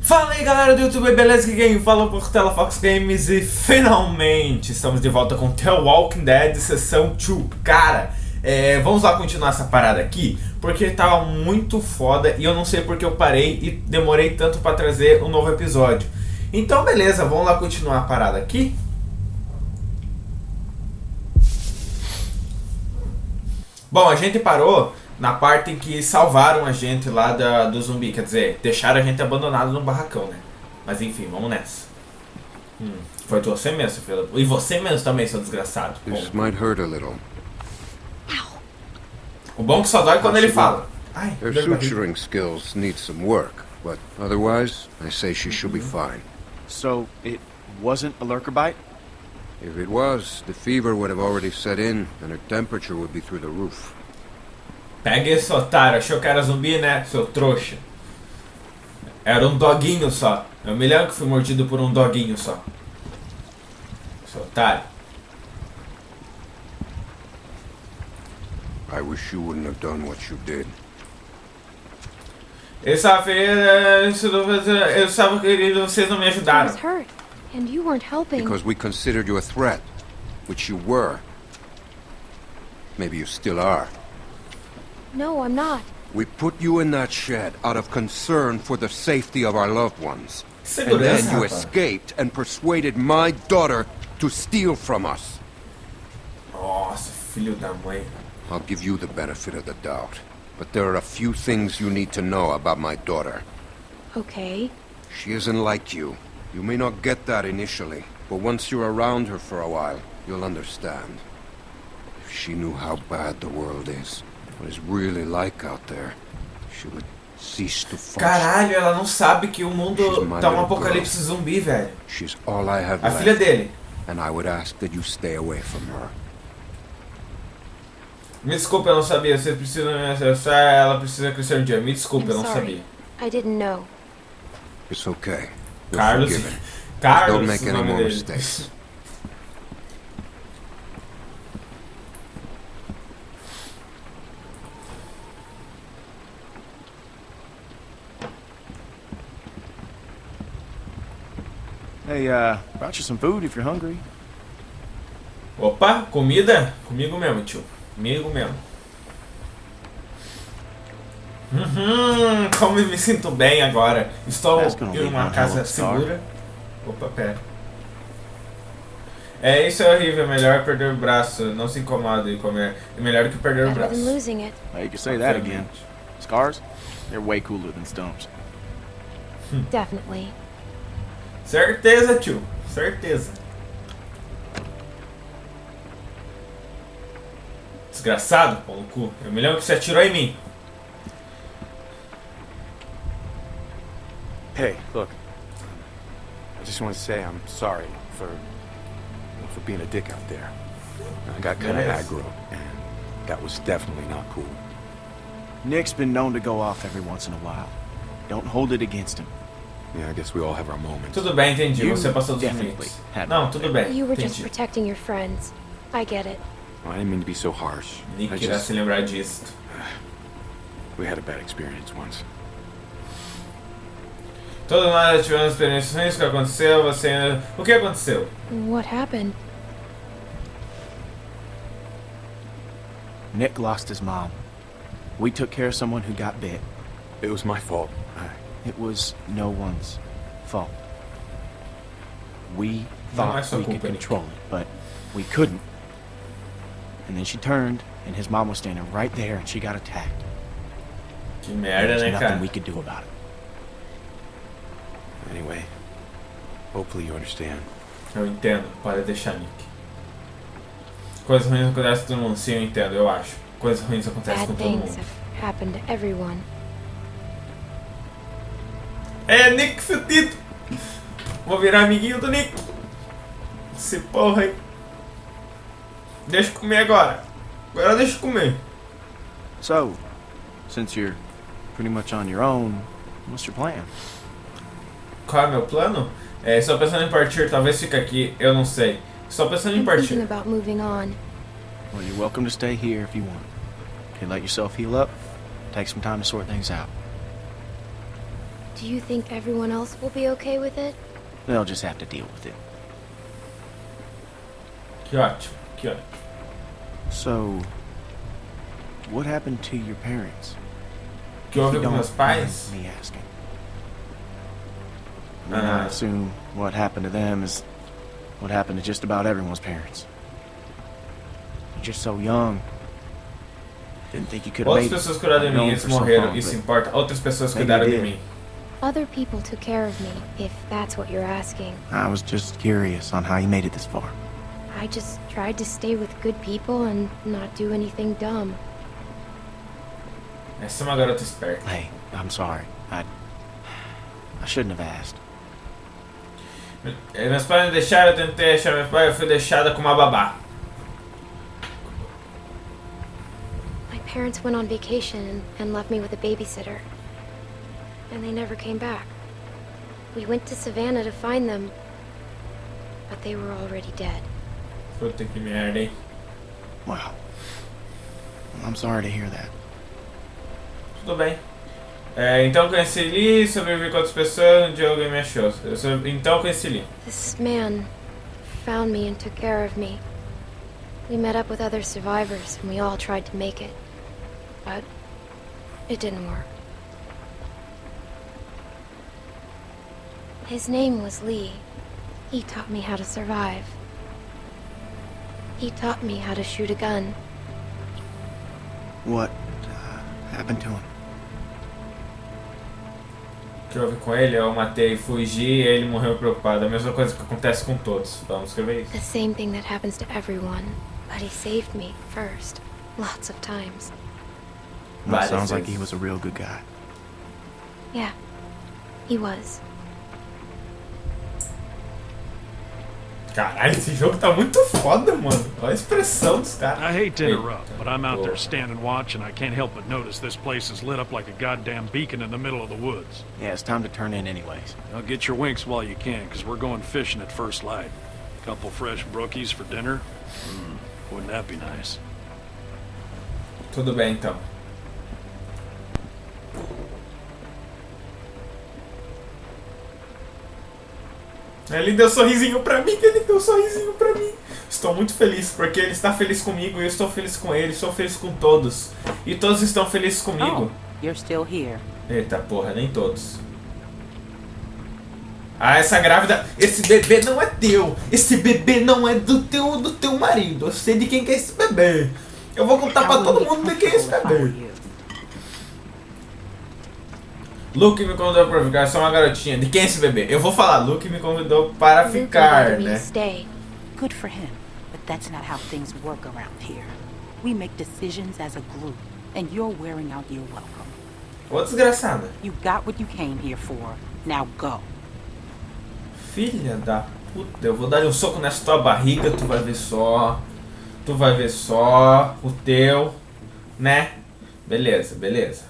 Fala aí galera do YouTube, beleza? Que quem fala é Portella Fox Games e finalmente estamos de volta com The Walking Dead Season 2. Cara, vamos lá continuar essa parada aqui, porque tava muito foda e eu não sei porque eu parei e demorei tanto pra trazer um novo episódio. Então beleza, vamos lá continuar a parada aqui. Bom, a gente parou na parte em que salvaram a gente lá do zumbi, quer dizer, deixaram a gente abandonado no barracão, né? Mas enfim, vamos nessa. Foi você mesmo, filho. E você mesmo também, seu desgraçado. This might hurt a little. O bom é que só dói quando ele fala. Ai, Her suturing skills need some work, but otherwise, I say she should be fine. So, it wasn't a lurker bite? If it was, the fever would have already set in, and her temperature would be through the roof. Pega esse otário, achou que era zumbi, né, seu trouxa? Era um doguinho só. Eu me lembro que fui mordido por um doguinho só. Seu otário. I wish you wouldn't have done what you did. Eu estava ferido, eu estava querendo, vocês não me I ajudaram. was hurt, and you weren't helping. Because we considered you a threat, which you were. Maybe you still are. No, I'm not. We put you in that shed out of concern for the safety of our loved ones. And Segurança, then you rapaz. escaped and persuaded my daughter to steal from us. Nossa, filho da mãe. I'll give you the benefit of the doubt. But there are a few things you need to know about my daughter. Okay. She isn't like you. You may not get that initially, but once you're around her for a while, you'll understand. If she knew how bad the world is, what it's really like out there, she would cease to function. Caralho, ela não sabe que o mundo She's my tá um little apocalipse zumbi, velho. She's all I have A filha left, dele. and I would ask that you stay away from her. Me desculpa, eu não sabia. Vocês precisam me acessar. Ela precisa crescer um dia. Me desculpa, eu I'm não sorry. sabia. I didn't know. It's okay. You're Carlos. forgiven. Carlos, Don't make o any nome more dele. mistakes. Hey, brought you some food if you're hungry. Opa, comida? Comigo mesmo, tio. Comigo mesmo. Como eu me sinto bem agora. Estou em uma casa segura. Opa, pera. Isso é horrível. É melhor perder o braço. Não se incomoda e comer. É melhor do que perder o Better than braço. losing it. Hey, you can say that again. Scars? They're way cooler than stumps. Definitely. Certeza, tio. Certeza. Desgraçado, pão no cu. Eu me lembro que você atirou em mim. Hey, look. I just want to say I'm sorry for being a dick out there. I got kind of Yes. aggro, and that was definitely not cool. Nick's been known to go off every once in a while. Don't hold it against him. Yeah, I guess we all have our moments. Tudo bem, entendi. You Você passou dos definitely limites. had Não, one. tudo bem. You were just Entendi. protecting your friends. I get it. I didn't mean to be so harsh. Nick I irá just... se lembrar disso. We had a bad experience once. Todos nós tivemos experiências. O que aconteceu? Você. O que aconteceu? What happened? Nick lost his mom. We took care of someone who got bit. It was my fault. It was no one's fault. We Não é thought sua we could culpa, Nick. control it, but we couldn't. And then she turned, and his mom was standing right there, and she got attacked. Que merda, There's né, nothing cara? we could do about it. Anyway, hopefully you understand. Eu entendo. Pode deixar, Nick. Coisas ruins acontecem com todo mundo. Sim, eu entendo, eu acho. Coisas ruins acontecem com Bad todo things mundo. have happened to everyone. Nick fudido! Vou virar amiguinho do Nick. Esse porra aí. Deixa eu comer agora. Agora deixa eu comer. So, since you're pretty much on your own, what's your plan? Qual é o meu plano? Estou pensando em partir. Talvez fique aqui. Eu não sei. Estou pensando em I'm thinking partir. about moving on. Well, you're welcome to stay here if you want. Okay, let yourself heal up. Take some time to sort things out. Do you think everyone else will be okay with it? They'll just have to deal with it. Que ótimo, que ótimo. So, what happened to your parents? Que houve If you com don't meus pais? mind me asking. I mean, I assume what happened to them is what happened to just about everyone's parents. You're just so young. Didn't think you could have Outras made pessoas cuidaram de mim, known eles for so morreram, long, isso but importa. Outras pessoas maybe cuidaram you de did. mim. Other people took care of me, if that's what you're asking. I was just curious on how you made it this far. I just tried to stay with good people and not do anything dumb. Essa é uma garota esperta. Hey, I'm sorry. I shouldn't have asked. Meus pais me deixaram, eu tentei achar meus pais, eu fui deixada com uma babá. My parents went on vacation and left me with a babysitter. And they never came back. We went to Savannah to find them, but they were already dead. Puta que merda, hein? Wow. I'm sorry to hear that. Tudo bem. Então conheci Lee, sobrevivi com outras pessoas, um dia alguém me achou. Então conheci Lee. This man found me and took care of me. We met up with other survivors and we all tried to make it. But it didn't work. His name was Lee. He taught me how to survive. He taught me how to shoot a gun. What happened to him? O que houve com ele? Eu matei, fugi e ele morreu preocupado. A mesma coisa que acontece com todos. Vamos escrever isso. The same thing that happens to everyone. But he saved me first. Lots of times. Well, Várias sounds like vezes. he was a real good guy. Yeah, he was. Caralho, esse jogo tá muito foda, mano. Olha a expressão dos caras. I hate to interrupt, but I'm out there Pô. standing watch and I can't help but notice this place is lit up like a goddamn beacon in the middle of the woods. Yeah, it's time to turn in anyways. Now get your winks while you can, because we're going fishing at first light. Couple fresh brookies for dinner? Wouldn't that be nice? Tudo bem, então. Ele deu um sorrisinho pra mim, ele deu um sorrisinho pra mim. Estou muito feliz, porque ele está feliz comigo e eu estou feliz com ele, estou feliz com todos. E todos estão felizes comigo. Oh, you're still here. Eita porra, nem todos. Ah, essa grávida... Esse bebê não é teu. Esse bebê não é do teu marido. Eu sei de quem que é esse bebê. Eu vou contar pra todo mundo de quem é esse bebê. Luke me convidou para ficar, sou uma garotinha. De quem é esse bebê? Eu vou falar, Luke me convidou para Luke ficar, invited me to né? stay. Good for him, but that's not how things work around here. We make decisions as a group, and you're wearing out your welcome. Ô desgraçada. You got what you came here for. Now go. Filha da puta, eu vou dar um soco nessa tua barriga, tu vai ver só. Tu vai ver só o teu, né? Beleza, beleza.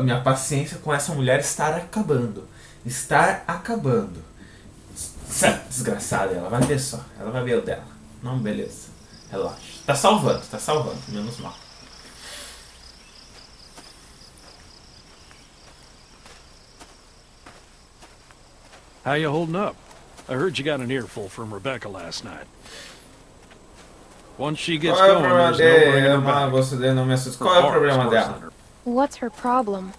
Minha paciência com essa mulher está acabando. Está acabando. Desgraçada, ela vai ver só. Ela vai ver o dela. Não, beleza. Relaxa. Tá salvando, menos mal. How you holding up? I heard you got an earful from Rebecca last night. Once she gets Qual é o going, problema there's no bringing dela? her back. Você não me assusta. Her Qual é o heart's problema worse dela? than her. What's her problem?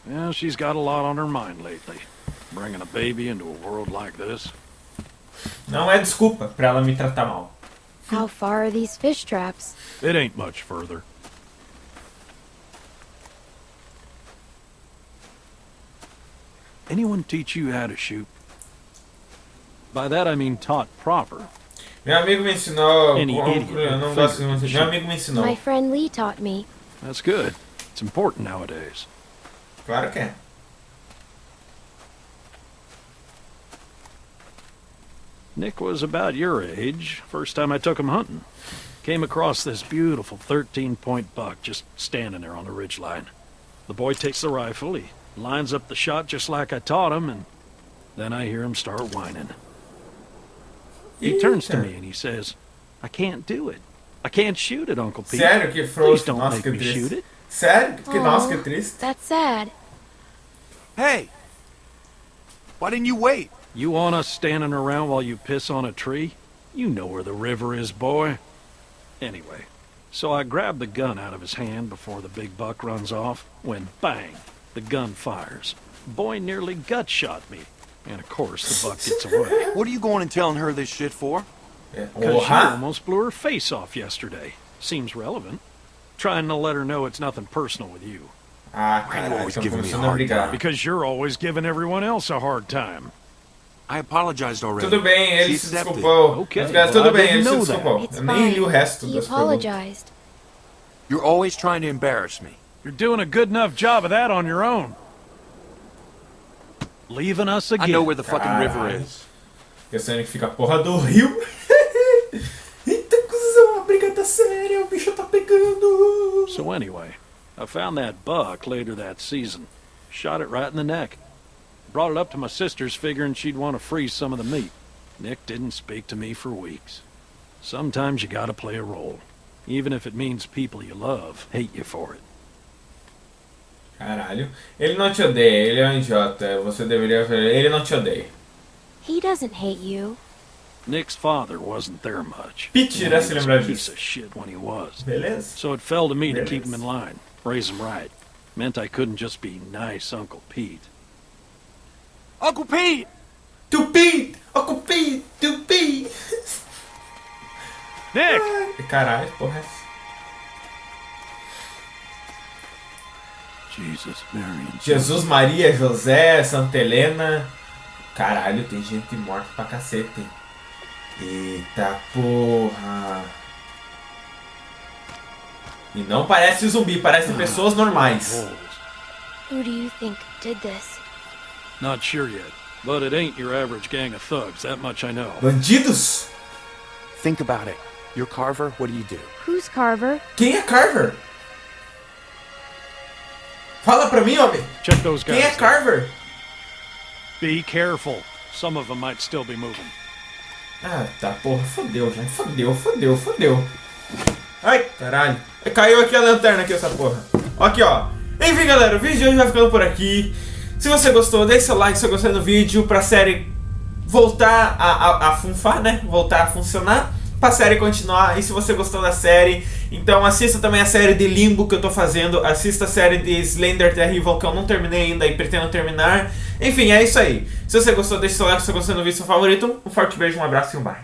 Yeah, she's got a lot on her mind lately. Bringing a baby into a world like this. Não é desculpa pra ela me tratar mal. How far are these fish traps? It ain't much further. Anyone teach you how to shoot? By that I mean taught proper. Meu amigo me ensinou. Any idiot Eu não gosto de música. Meu amigo me ensinou. My friend Lee taught me. That's good. It's important nowadays. Claro que é. Nick was about your age, first time I took him hunting. Came across this beautiful 13-point buck just standing there on the ridgeline. The boy takes the rifle, he lines up the shot just like I taught him, and then I hear him start whining. He turns to me and he says, I can't do it. I can't shoot it, Uncle Pete. Sério que Please frouxo. don't Nossa, make que me shoot triste. it. Sério que nossa, Aw, que triste. That's sad. Hey! Why didn't you wait? You want us standing around while you piss on a tree? You know where the river is, boy. Anyway, so I grabbed the gun out of his hand before the big buck runs off, when bang, the gun fires. Boy nearly gut shot me. And of course, the buck gets away. What are you going and telling her this shit for? Because she almost blew her face off yesterday. Seems relevant. Trying to let her know it's nothing personal with you. Ah, Why are you always caraca, giving me a começando a hard brigar. time? Because you're always giving everyone else a hard time. I apologized already. Tudo bem, ele She se accepted. desculpou. Okay, Mas, galera, well, tudo I bem, didn't ele se know that. desculpou. It's Eu nem li o fine. resto He das perguntas. apologized. You're always trying to embarrass me. You're doing a good enough job of that on your own. Leaving us again. I know where the fucking river Caralho. is. Pensando que fica a porra do rio. Eita, cuzão, a briga tá séria, o bicho tá pegando. So anyway, I found that buck later that season. Shot it right in the neck. Brought it up to my sister's figuring she'd want to freeze some of the meat. Nick didn't speak to me for weeks. Sometimes you gotta play a role. Even if it means people you love hate you for it. Caralho. Ele não te odeia, ele é um idiota. Você deveria... Ele não te odeia. He doesn't hate you. Nick's father wasn't there much. Pete irá se He was lembrar a piece disso. of shit when he was. Beleza? So it fell to me to keep Beleza. him in line, raise him right. Meant I couldn't just be nice Uncle Pete. Uncle Pete! Tupi! Uncle Pete! Tupi! Nick! Ai, caralho, porra é essa? Jesus, Mary and Jesus, Maria, José, Santa Helena. Caralho, tem gente morta pra cacete. Eita porra. E não parece zumbi, parece pessoas normais. holes. Who do you think did this? Not sure yet, but it ain't your average gang of thugs, that much I know. Bandidos? Think about it. You're Carver, what do you do? Who's Carver? Quem é Carver? Fala pra mim, homem. Check those guys. Quem é there. Carver? Be careful. Some of them might still be moving. Ah, tá, porra, fodeu, já. Fodeu. Ai, caralho. Caiu aqui a lanterna aqui, essa porra. Aqui, ó. Enfim, galera, o vídeo de hoje vai ficando por aqui. Se você gostou, deixe seu like se você gostou do vídeo pra série voltar a funfar, né? Voltar a funcionar. Pra série continuar. E se você gostou da série, então assista também a série de Limbo que eu tô fazendo. Assista a série de Slender Terrible que eu não terminei ainda e pretendo terminar. Enfim, é isso aí. Se você gostou, deixe seu like se você gostou do vídeo seu favorito. Um forte beijo, um abraço e um bye.